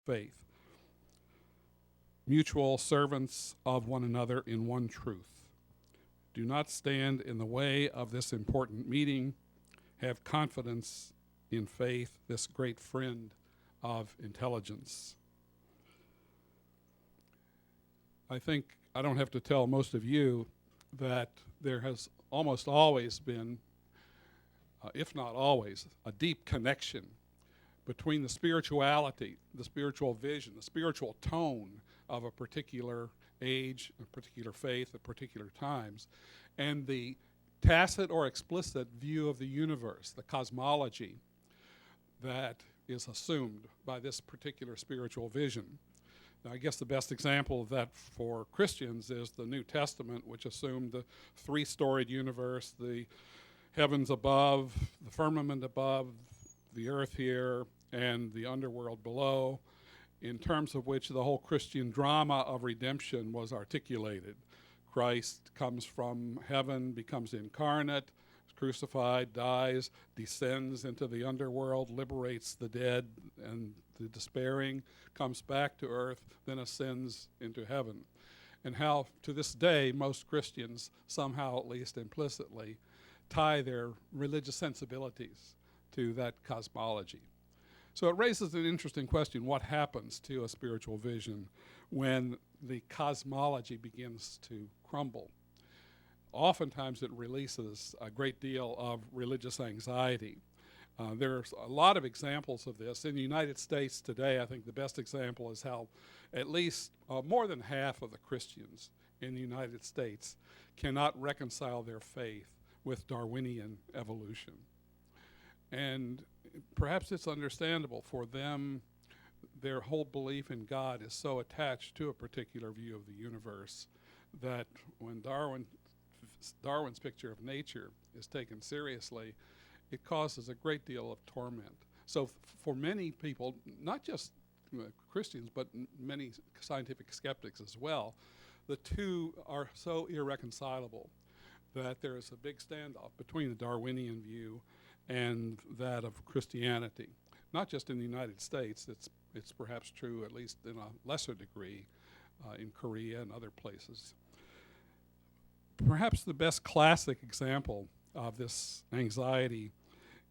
faith. Mutual servants of one another in one truth. Do not stand in the way of this important meeting. Have confidence in faith, this great friend of intelligence. I think I don't have to tell most of you that there has almost always been, if not always, a deep connection between the spirituality, the spiritual vision, the spiritual tone of a particular age, a particular faith, at particular times, and the tacit or explicit view of the universe, the cosmology that is assumed by this particular spiritual vision. Now, I guess the best example of that for Christians is the New Testament, which assumed the three-storied universe, the heavens above, the firmament above, the earth here, and the underworld below, in terms of which the whole Christian drama of redemption was articulated. Christ comes from heaven, becomes incarnate, is crucified, dies, descends into the underworld, liberates the dead and the despairing, comes back to earth, then ascends into heaven. And how, to this day, most Christians, somehow at least implicitly, tie their religious sensibilities to that cosmology. So it raises an interesting question: what happens to a spiritual vision when the cosmology begins to crumble? Oftentimes it releases a great deal of religious anxiety. There's a lot of examples of this. In the United States today, I think the best example is how at least more than half of the Christians in the United States cannot reconcile their faith with Darwinian evolution. And perhaps it's understandable. For them, their whole belief in God is so attached to a particular view of the universe that when Darwin's picture of nature is taken seriously, it causes a great deal of torment. So for many people, not just Christians, but many scientific skeptics as well, the two are so irreconcilable that there is a big standoff between the Darwinian view and that of Christianity. Not just in the United States, it's perhaps true, at least in a lesser degree, in Korea and other places. Perhaps the best classic example of this anxiety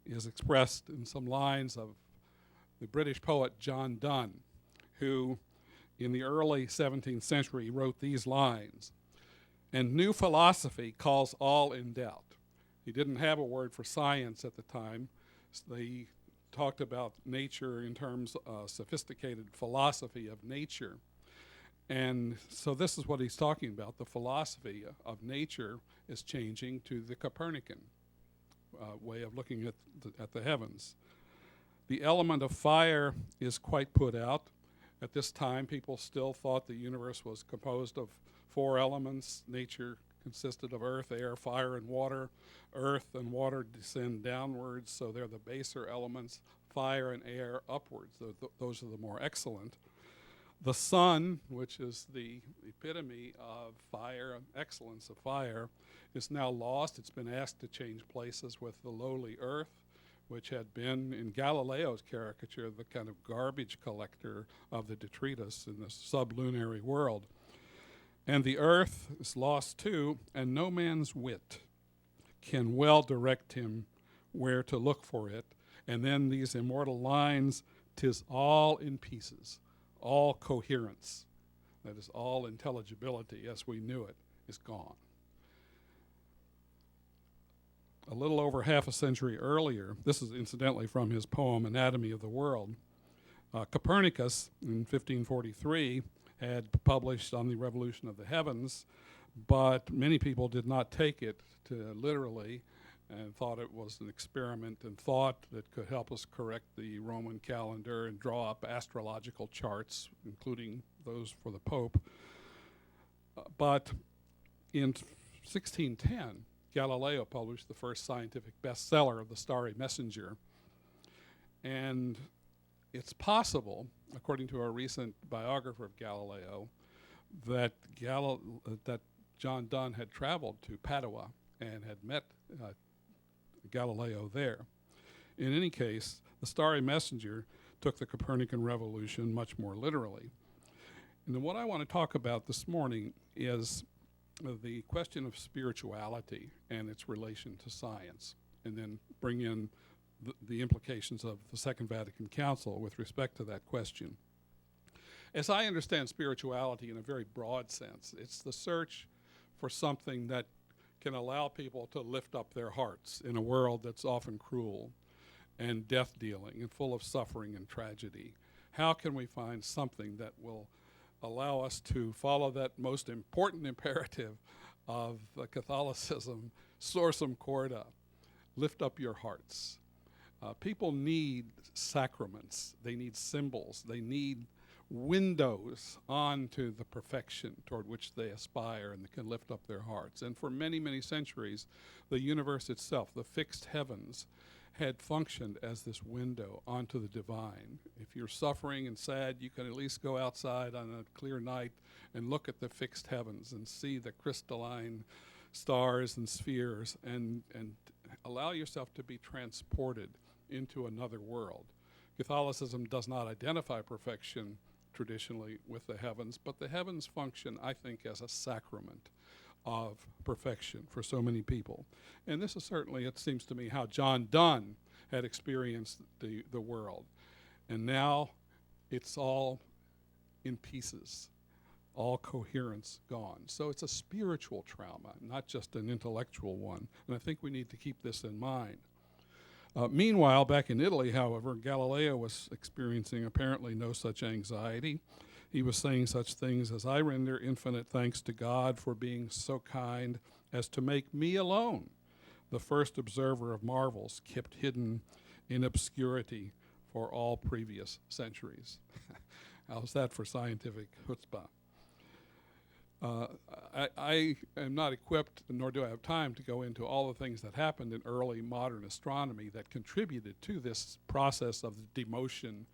is expressed in some lines of the British poet John Donne, who in the early 17th century wrote these lines: "And new philosophy calls all in doubt." He didn't have a word for science at the time. They talked about nature in terms of sophisticated philosophy of nature. And so this is what he's talking about. The philosophy of nature is changing to the Copernican way of looking at the heavens. The element of fire is quite put out. At this time, people still thought the universe was composed of four elements. Nature consisted of earth, air, fire, and water. Earth and water descend downwards, so they're the baser elements. Fire and air upwards. Those are the more excellent. The sun, which is the epitome of fire and excellence of fire, is now lost. It's been asked to change places with the lowly earth, which had been, in Galileo's caricature, the kind of garbage collector of the detritus in the sublunary world. And the earth is lost too, and no man's wit can well direct him where to look for it. And then these immortal lines: "'Tis all in pieces, all coherence," that is, all intelligibility as we knew it, is gone. A little over half a century earlier, this is incidentally from his poem Anatomy of the World, Copernicus in 1543 had published On the Revolution of the Heavens, but many people did not take it literally and thought it was an experiment and thought that could help us correct the Roman calendar and draw up astrological charts, including those for the Pope. But in 1610, Galileo published the first scientific bestseller of The Starry Messenger. And it's possible, according to a recent biographer of Galileo, that John Donne had traveled to Padua and had met Galileo there. In any case, The Starry Messenger took the Copernican revolution much more literally. And then what I want to talk about this morning is the question of spirituality and its relation to science, and then bring in the implications of the Second Vatican Council with respect to that question. As I understand spirituality in a very broad sense, it's the search for something that can allow people to lift up their hearts in a world that's often cruel and death-dealing and full of suffering and tragedy. How can we find something that will allow us to follow that most important imperative of Catholicism, Sursum Corda, lift up your hearts? People need sacraments, they need symbols, they need windows onto the perfection toward which they aspire and can lift up their hearts. And for many, many centuries, the universe itself, the fixed heavens, had functioned as this window onto the divine. If you're suffering and sad, you can at least go outside on a clear night and look at the fixed heavens and see the crystalline stars and spheres and allow yourself to be transported into another world. Catholicism does not identify perfection traditionally with the heavens, but the heavens function, I think, as a sacrament of perfection for so many people. And this is certainly, it seems to me, how John Donne had experienced the world. And now it's all in pieces, all coherence gone. So it's a spiritual trauma, not just an intellectual one. And I think we need to keep this in mind. Meanwhile, back in Italy, however, Galileo was experiencing apparently no such anxiety. He was saying such things as, "I render infinite thanks to God for being so kind as to make me alone the first observer of marvels kept hidden in obscurity for all previous centuries." How's that for scientific chutzpah? I am not equipped, nor do I have time, to go into all the things that happened in early modern astronomy that contributed to this process of the demotion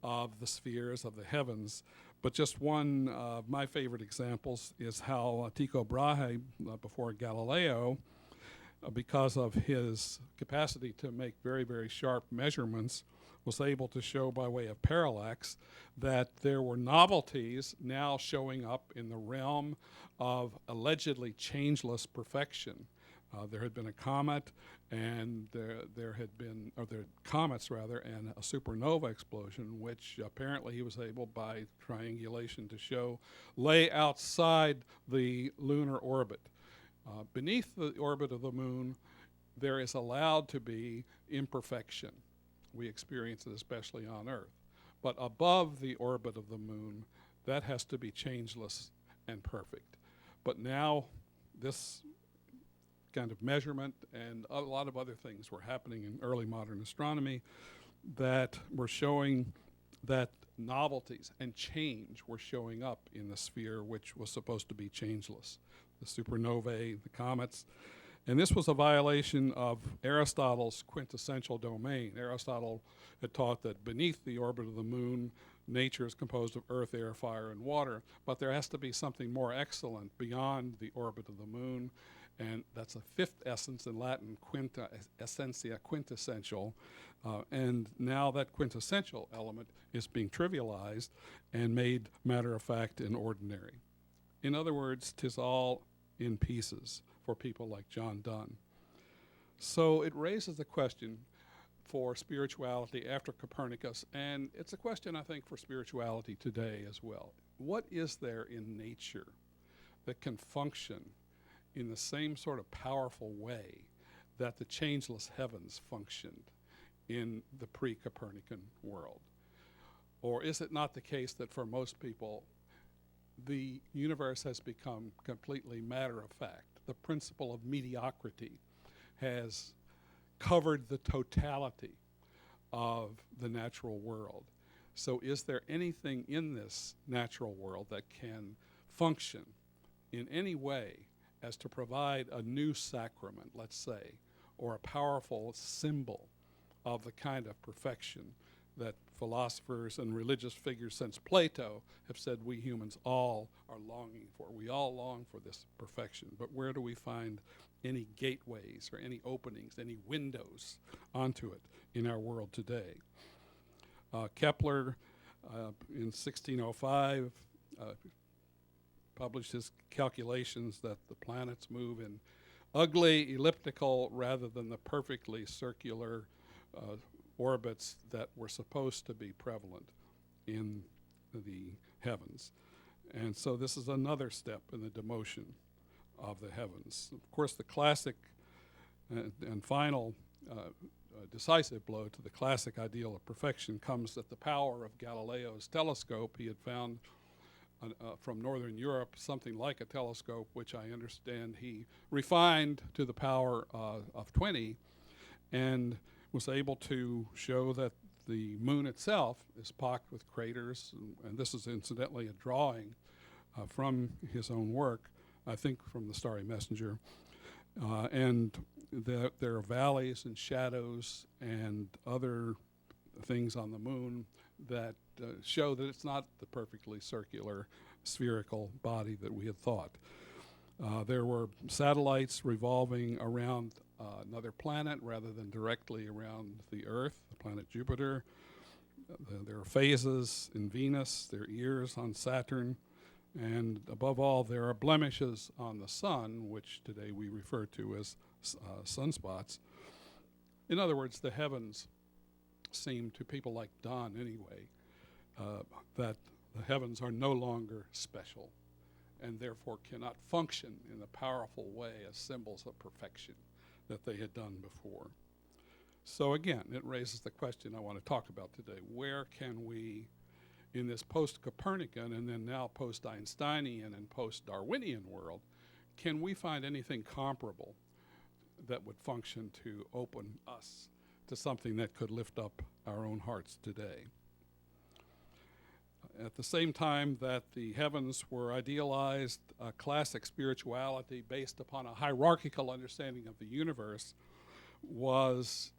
of the spheres of the heavens. But just one of my favorite examples is how Tycho Brahe, before Galileo, because of his capacity to make very, very sharp measurements, was able to show by way of parallax that there were novelties now showing up in the realm of allegedly changeless perfection. There had been a comet, and there had been, or there comets rather, and a supernova explosion, which apparently he was able, by triangulation, to show lay outside the lunar orbit. Beneath the orbit of the moon, there is allowed to be imperfection. We experience it especially on Earth. But above the orbit of the moon, that has to be changeless and perfect. But now this kind of measurement and a lot of other things were happening in early modern astronomy that were showing that novelties and change were showing up in the sphere which was supposed to be changeless. The supernovae, the comets. And this was a violation of Aristotle's quintessential domain. Aristotle had taught that beneath the orbit of the moon, nature is composed of earth, air, fire, and water, but there has to be something more excellent beyond the orbit of the moon, and that's a fifth essence, in Latin, quinta, essentia, quintessential, and now that quintessential element is being trivialized and made matter-of-fact and ordinary. In other words, 'tis all in pieces for people like John Donne. So it raises the question for spirituality after Copernicus, and it's a question, I think, for spirituality today as well. What is there in nature that can function in the same sort of powerful way that the changeless heavens functioned in the pre-Copernican world? Or is it not the case that for most people, the universe has become completely matter-of-fact? The principle of mediocrity has covered the totality of the natural world. So is there anything in this natural world that can function in any way as to provide a new sacrament, let's say, or a powerful symbol of the kind of perfection that philosophers and religious figures since Plato have said we humans all are longing for? We all long for this perfection, but where do we find any gateways or any openings, any windows onto it in our world today? Kepler, in 1605, published his calculations that the planets move in ugly elliptical rather than the perfectly circular orbits that were supposed to be prevalent in the heavens. And so this is another step in the demotion of the heavens. Of course, the classic and final decisive blow to the classic ideal of perfection comes at the power of Galileo's telescope. He had found from northern Europe something like a telescope, which I understand he refined to the power of 20, and was able to show that the moon itself is pocked with craters, and this is incidentally a drawing from his own work, I think from the Starry Messenger, and there are valleys and shadows and other things on the moon that show that it's not the perfectly circular spherical body that we had thought. There were satellites revolving around another planet rather than directly around the Earth, the planet Jupiter. There are phases in Venus, there are ears on Saturn, and above all, there are blemishes on the sun, which today we refer to as sunspots. In other words, the heavens seem to people like Don anyway, that the heavens are no longer special and therefore cannot function in the powerful way as symbols of perfection that they had done before. So again, it raises the question I want to talk about today. Where can we, in this post-Copernican and then now post-Einsteinian and post-Darwinian world, can we find anything comparable that would function to open us to something that could lift up our own hearts today? At the same time that the heavens were idealized, classic spirituality based upon a hierarchical understanding of the universe was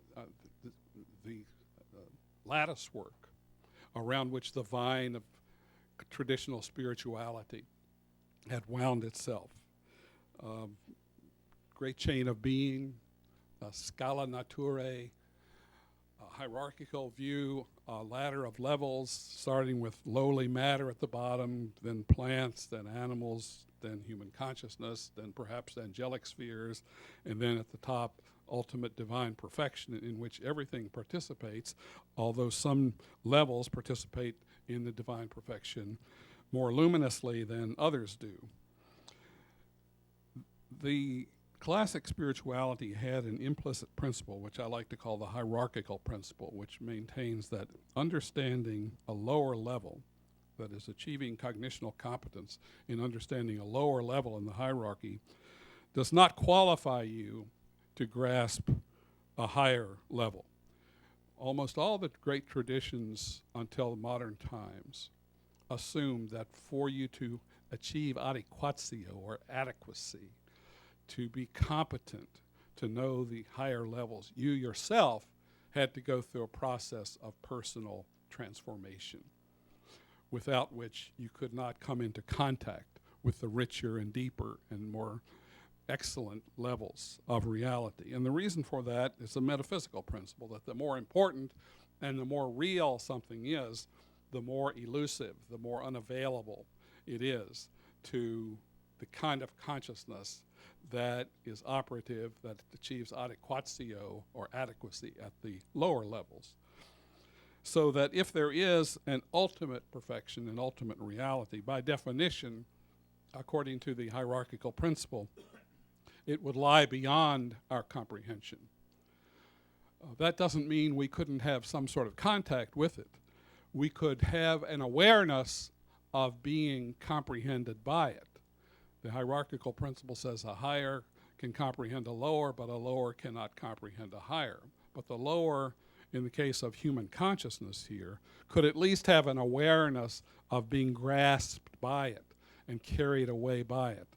the lattice work around which the vine of traditional spirituality had wound itself. Great chain of being, scala naturae, a hierarchical view, a ladder of levels, starting with lowly matter at the bottom, then plants, then animals, then human consciousness, then perhaps angelic spheres, and then at the top, ultimate divine perfection in which everything participates, although some levels participate in the divine perfection more luminously than others do. The classic spirituality had an implicit principle, which I like to call the hierarchical principle, which maintains that understanding a lower level, that is achieving cognitional competence in understanding a lower level in the hierarchy, does not qualify you to grasp a higher level. Almost all the great traditions until modern times assume that for you to achieve adequatio or adequacy, to be competent to know the higher levels, you yourself had to go through a process of personal transformation, without which you could not come into contact with the richer and deeper and more excellent levels of reality. And the reason for that is a metaphysical principle, that the more important and the more real something is, the more elusive, the more unavailable it is to the kind of consciousness that is operative, that achieves adequatio or adequacy at the lower levels. So that if there is an ultimate perfection and ultimate reality, by definition, according to the hierarchical principle, it would lie beyond our comprehension. That doesn't mean we couldn't have some sort of contact with it. We could have an awareness of being comprehended by it. The hierarchical principle says a higher can comprehend a lower, but a lower cannot comprehend a higher. But the lower, in the case of human consciousness here, could at least have an awareness of being grasped by it and carried away by it.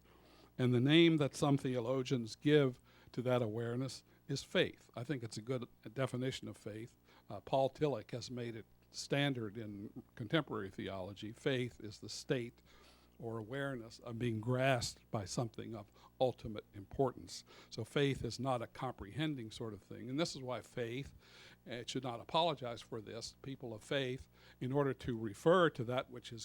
And the name that some theologians give to that awareness is faith. I think it's a good definition of faith. Paul Tillich has made it standard in contemporary theology. Faith is the state or awareness of being grasped by something of ultimate importance. So faith is not a comprehending sort of thing. And this is why faith It should not apologize for this. People of faith, in order to refer to that which is